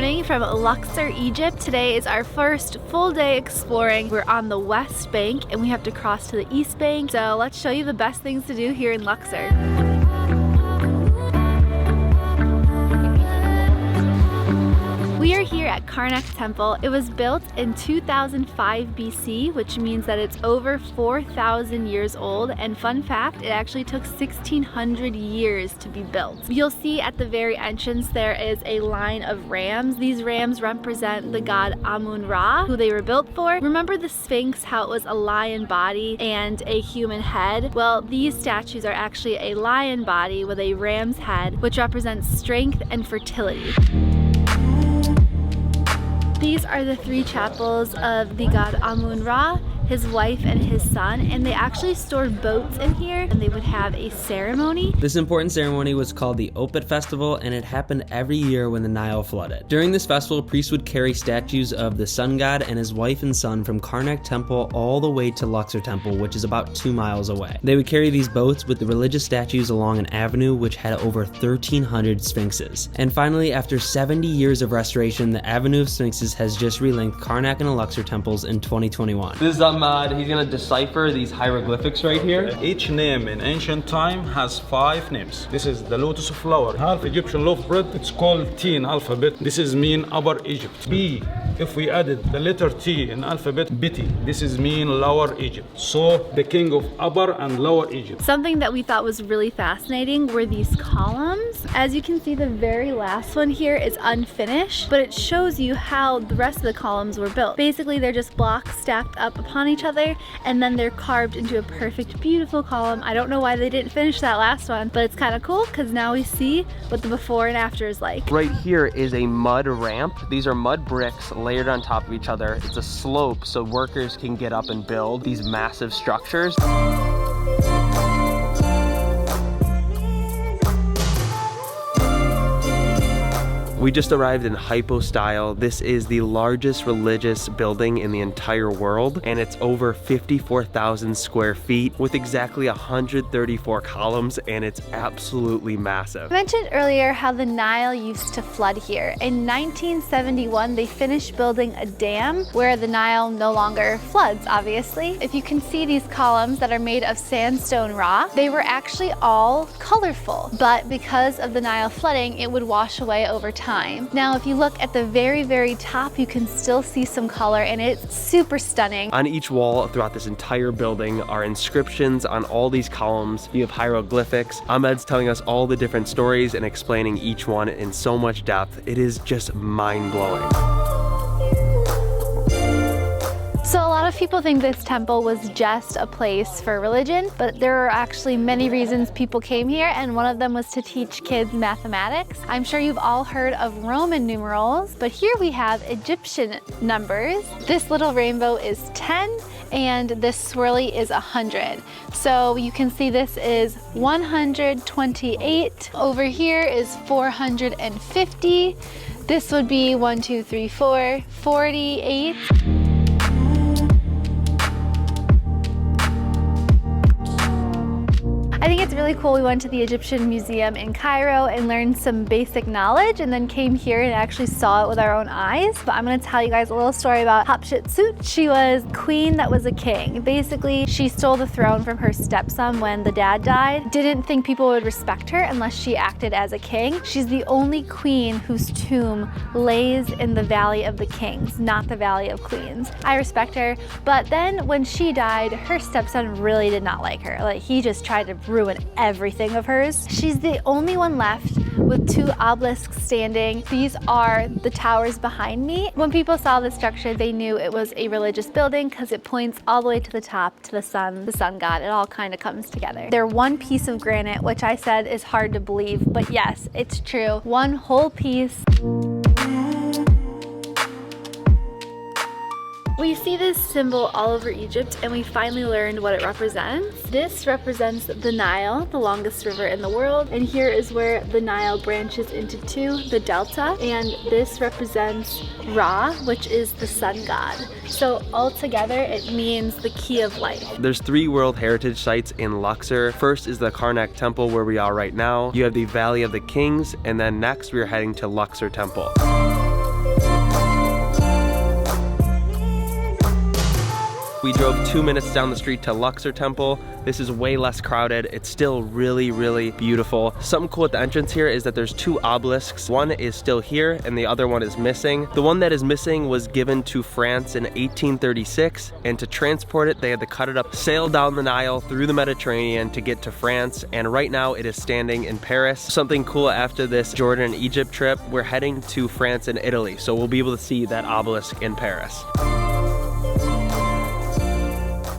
morning from Luxor, Egypt. Today is our first full day exploring. We're on the west bank and we have to cross to the east bank. So let's show you the best things to do here in Luxor. We are here at Karnak Temple. It was built in 2005 BC, which means that it's over 4,000 years old. And fun fact, it actually took 1,600 years to be built. You'll see at the very entrance there is a line of rams. These rams represent the god Amun-Ra, who they were built for. Remember the Sphinx, how it was a lion body and a human head? Well, these statues are actually a lion body with a ram's head, which represents strength and fertility. These are the three chapels of the god Amun-Ra, his wife and his son, and they actually stored boats in here and they would have a ceremony. This important ceremony was called the Opet Festival, and it happened every year when the Nile flooded. During this festival, priests would carry statues of the sun god and his wife and son from Karnak Temple all the way to Luxor Temple, which is about 2 miles away. They would carry these boats with the religious statues along an avenue which had over 1,300 sphinxes. And finally, after 70 years of restoration, the Avenue of Sphinxes has just relinked Karnak and Luxor temples in 2021. This is he's gonna decipher these hieroglyphics right here. Each name in ancient time has 5 names. This is the lotus flower. Half Egyptian loaf bread, it's called T in alphabet. This is mean Upper Egypt. B, if we added the letter T in alphabet, Biti, this is mean Lower Egypt. So the king of Upper and Lower Egypt. Something that we thought was really fascinating were these columns. As you can see, the very last one here is unfinished, but it shows you how the rest of the columns were built. Basically, they're just blocks stacked up upon each other, and then they're carved into a perfect, beautiful column. I don't know why they didn't finish that last one, but it's kind of cool because now we see what the before and after is like. Right here is a mud ramp. These are mud bricks layered on top of each other. It's a slope so workers can get up and build these massive structures. We just arrived in hypostyle. This is the largest religious building in the entire world, and it's over 54,000 square feet with exactly 134 columns, and it's absolutely massive. I mentioned earlier how the Nile used to flood here. In 1971, they finished building a dam where the Nile no longer floods, obviously. If you can see these columns that are made of sandstone rock, they were actually all colorful, but because of the Nile flooding, it would wash away over time. Now, if you look at the very, very top, you can still see some color and it's super stunning. On each wall throughout this entire building are inscriptions on all these columns. You have hieroglyphics. Ahmed's telling us all the different stories and explaining each one in so much depth. It is just mind-blowing. So a lot of people think this temple was just a place for religion, but there are actually many reasons people came here, and one of them was to teach kids mathematics. I'm sure you've all heard of Roman numerals, but here we have Egyptian numbers. This little rainbow is 10, and this swirly is 100. So you can see this is 128. Over here is 450. This would be 1, 2, 3, 4, 48. I think it's really cool. We went to the Egyptian Museum in Cairo and learned some basic knowledge, and then came here and actually saw it with our own eyes. But I'm gonna tell you guys a little story about Hatshepsut. She was queen that was a king. Basically, she stole the throne from her stepson when the dad died. Didn't think people would respect her unless she acted as a king. She's the only queen whose tomb lays in the Valley of the Kings, not the Valley of Queens. I respect her, but then when she died, her stepson really did not like her. Like, he just tried to ruin everything of hers. She's the only one left with 2 obelisks standing. These are the towers behind me. When people saw this structure, they knew it was a religious building because it points all the way to the top, to the sun god. It all kind of comes together. They're one piece of granite, which I said is hard to believe, but yes, it's true. One whole piece. We see this symbol all over Egypt, and we finally learned what it represents. This represents the Nile, the longest river in the world, and here is where the Nile branches into 2, the delta, and this represents Ra, which is the sun god. So altogether, it means the key of life. There's 3 World Heritage sites in Luxor. First is the Karnak Temple, where we are right now. You have the Valley of the Kings, and then next we are heading to Luxor Temple. We drove 2 minutes down the street to Luxor Temple. This is way less crowded. It's still really, really beautiful. Something cool at the entrance here is that there's 2 obelisks. One is still here and the other one is missing. The one that is missing was given to France in 1836, and to transport it, they had to cut it up, sail down the Nile through the Mediterranean to get to France, and right now it is standing in Paris. Something cool after this Jordan and Egypt trip, we're heading to France and Italy, so we'll be able to see that obelisk in Paris.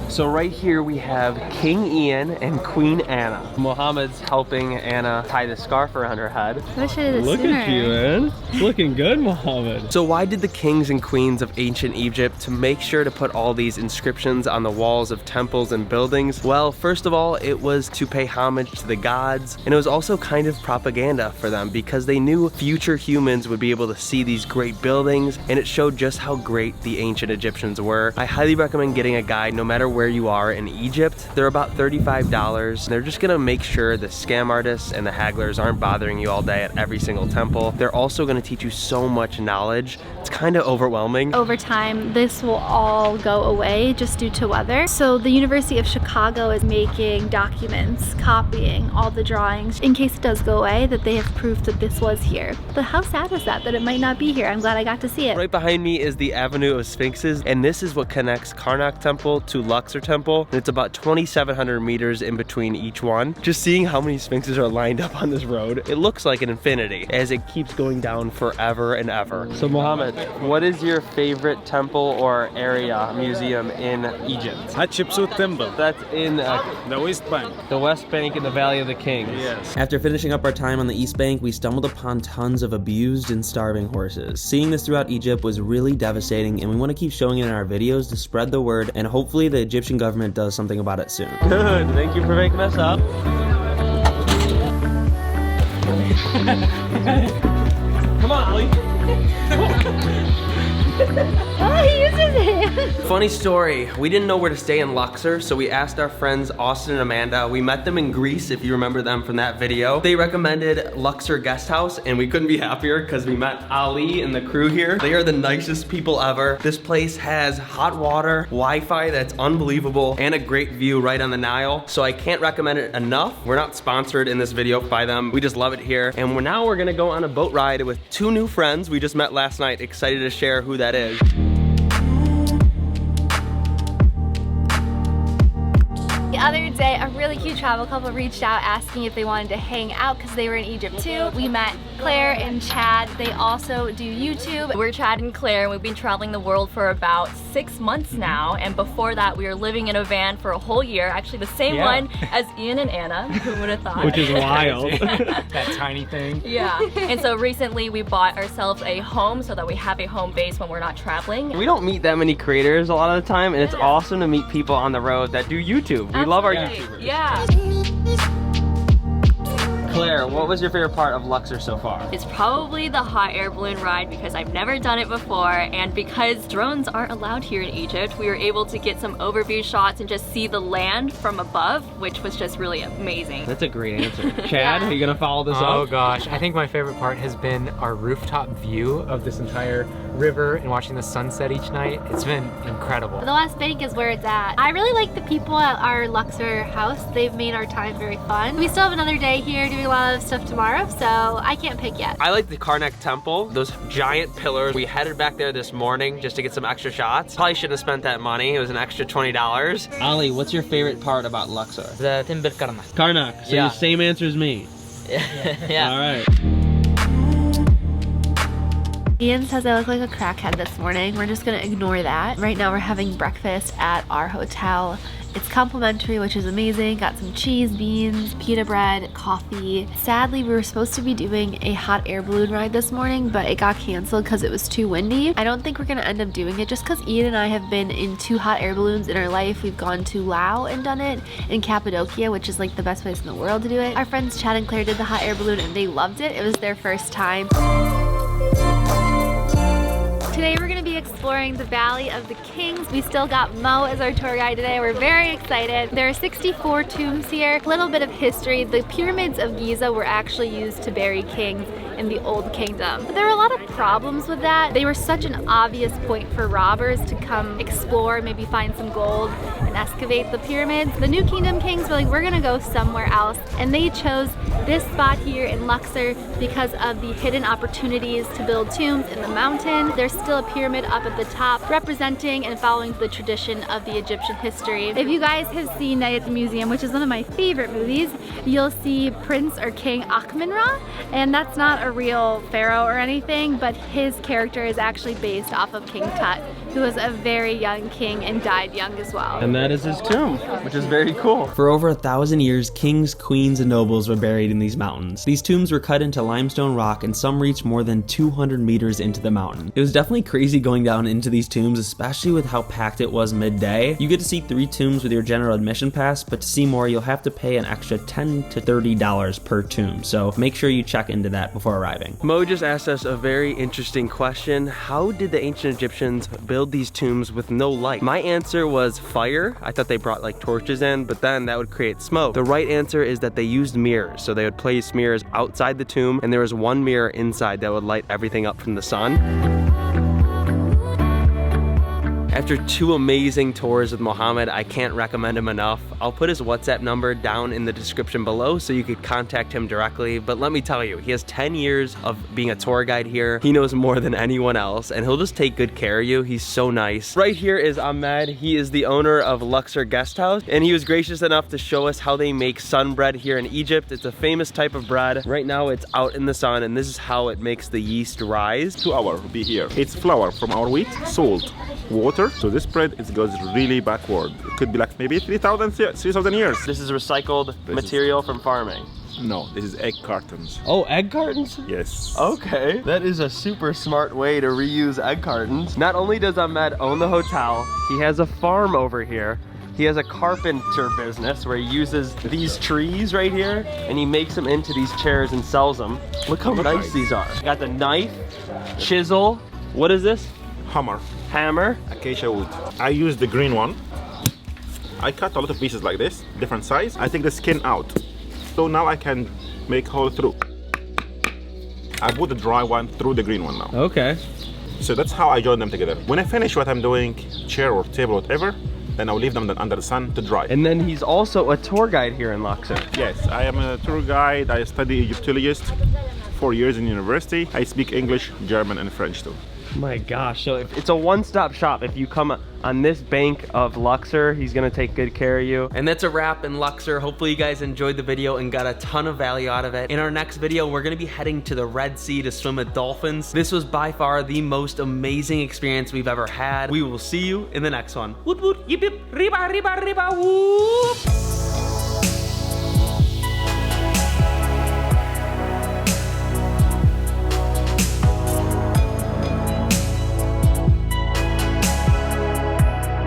So right here we have King Ian and Queen Anna. Mohammed's helping Anna tie the scarf around her head. Wish I did this Look sooner. at you, man. Looking good, Mohammed. So why did the kings and queens of ancient Egypt to make sure to put all these inscriptions on the walls of temples and buildings? Well, first of all, it was to pay homage to the gods, and it was also kind of propaganda for them because they knew future humans would be able to see these great buildings, and it showed just how great the ancient Egyptians were. I highly recommend getting a guide no matter where you are in Egypt. They're about $35. They're just gonna make sure the scam artists and the hagglers aren't bothering you all day at every single temple. They're also gonna teach you so much knowledge. It's kind of overwhelming. Over time, this will all go away just due to weather. So the University of Chicago is making documents, copying all the drawings in case it does go away, that they have proof that this was here. But how sad is that it might not be here? I'm glad I got to see it. Right behind me is the Avenue of Sphinxes, and this is what connects Karnak Temple to Luxor Temple, and it's about 2,700 meters in between each one. Just seeing how many sphinxes are lined up on this road, it looks like an infinity as it keeps going down forever and ever. So Mohammed, what is your favorite temple or area, museum in Egypt? Hatshepsut Temple. That's in The West Bank. the West Bank in the Valley of the Kings. Yes. After finishing up our time on the East Bank, we stumbled upon tons of abused and starving horses. Seeing this throughout Egypt was really devastating, and we want to keep showing it in our videos to spread the word, and hopefully the Egyptian government does something about it soon. Good, thank you for making us up. Come on, Ali. Oh, he used his hand. Funny story, we didn't know where to stay in Luxor, so we asked our friends Austin and Amanda. We met them in Greece, if you remember them from that video. They recommended Luxor Guest House, and we couldn't be happier because we met Ali and the crew here. They are the nicest people ever. This place has hot water, Wi-Fi that's unbelievable, and a great view right on the Nile, so I can't recommend it enough. We're not sponsored in this video by them. We just love it here, and now we're gonna go on a boat ride with 2 new friends we just met last night. Excited to share who that is. The other day, a really cute travel couple reached out asking if they wanted to hang out because they were in Egypt too. We met Claire and Chad. They also do YouTube. We're Chad and Claire, and we've been traveling the world for about 6 months now, and before that we were living in a van for a whole year, actually the same one as Ian and Anna. Who would have thought? Which is wild. That tiny thing. Yeah, and so recently we bought ourselves a home so that we have a home base when we're not traveling. We don't meet that many creators a lot of the time, and it's awesome to meet people on the road that do YouTube. We love our YouTubers. Yeah. Claire, what was your favorite part of Luxor so far? It's probably the hot air balloon ride because I've never done it before, and because drones aren't allowed here in Egypt, we were able to get some overview shots and just see the land from above, which was just really amazing. That's a great answer. Chad, are you gonna follow this Oh up? gosh, I think my favorite part has been our rooftop view of this entire river and watching the sunset each night. It's been incredible. The West Bank is where it's at. I really like the people at our Luxor house. They've made our time very fun. We still have another day here doing a lot of stuff tomorrow, so I can't pick yet. I like the Karnak Temple, those giant pillars. We headed back there this morning just to get some extra shots. Probably shouldn't have spent that money. It was an extra $20. Ali, what's your favorite part about Luxor? The Temple Karnak. Karnak, so Yeah. the same answer as me. Yeah. All right. Ian says I look like a crackhead this morning. We're just gonna ignore that. Right now we're having breakfast at our hotel. It's complimentary, which is amazing. Got some cheese, beans, pita bread, coffee. Sadly, we were supposed to be doing a hot air balloon ride this morning, but it got canceled because it was too windy. I don't think we're gonna end up doing it just because Ian and I have been in 2 hot air balloons in our life. We've gone to Lao and done it, in Cappadocia, which is like the best place in the world to do it. Our friends Chad and Claire did the hot air balloon and they loved it. It was their first time. Today we're going to be exploring the Valley of the Kings. We still got Mo as our tour guide today. We're very excited. There are 64 tombs here. A little bit of history. The pyramids of Giza were actually used to bury kings in the Old Kingdom. But there were a lot of problems with that. They were such an obvious point for robbers to come explore, maybe find some gold and excavate the pyramids. The New Kingdom kings were like, we're gonna go somewhere else, and they chose this spot here in Luxor because of the hidden opportunities to build tombs in the mountain. There's still a pyramid up at the top representing and following the tradition of the Egyptian history. If you guys have seen Night at the Museum, which is one of my favorite movies, you'll see Prince or King Akhmenra, and that's not a real pharaoh or anything, but his character is actually based off of King Tut, who was a very young king and died young as well. And that is his tomb, which is very cool. For over 1,000 years, kings, queens, and nobles were buried in these mountains. These tombs were cut into limestone rock, and some reached more than 200 meters into the mountain. It was definitely crazy going down into these tombs, especially with how packed it was midday. You get to see 3 tombs with your general admission pass, but to see more, you'll have to pay an extra $10 to $30 per tomb, so make sure you check into that before arriving. Mo just asked us a very interesting question. How did the ancient Egyptians build these tombs with no light? My answer was fire. I thought they brought like torches in, but then that would create smoke. The right answer is that they used mirrors. So they would place mirrors outside the tomb, and there was one mirror inside that would light everything up from the sun. After 2 amazing tours with Mohammed, I can't recommend him enough. I'll put his WhatsApp number down in the description below so you could contact him directly. But let me tell you, he has 10 years of being a tour guide here. He knows more than anyone else, and he'll just take good care of you. He's so nice. Right here is Ahmed. He is the owner of Luxor Guest House, and he was gracious enough to show us how they make sun bread here in Egypt. It's a famous type of bread. Right now it's out in the sun, and this is how it makes the yeast rise. 2 hours will be here. It's flour from our wheat, salt, water. So this bread, it goes really backward. It could be like maybe 3,000 years. This is recycled material from farming. No, this is egg cartons. Oh, egg cartons? Yes. Okay. That is a super smart way to reuse egg cartons. Not only does Ahmed own the hotel, he has a farm over here. He has a carpenter business where he uses these trees right here and he makes them into these chairs and sells them. Look how nice these are. Got the knife, chisel. What is this? Hammer. Acacia wood. I use the green one. I cut a lot of pieces like this, different size. I take the skin out. So now I can make hole through. I put the dry one through the green one now. Okay. So that's how I join them together. When I finish what I'm doing, chair or table, whatever, then I'll leave them under the sun to dry. And then he's also a tour guide here in Luxor. Yes, I am a tour guide. I study Egyptologist, 4 years in university. I speak English, German, and French too. My gosh, so it's a one-stop shop. If you come on this bank of Luxor, he's gonna take good care of you. And that's a wrap in Luxor. Hopefully you guys enjoyed the video and got a ton of value out of it. In our next video, we're gonna be heading to the Red Sea to swim with dolphins. This was by far the most amazing experience we've ever had. We will see you in the next one. Woot woot, yip yip, riba riba riba, whoop.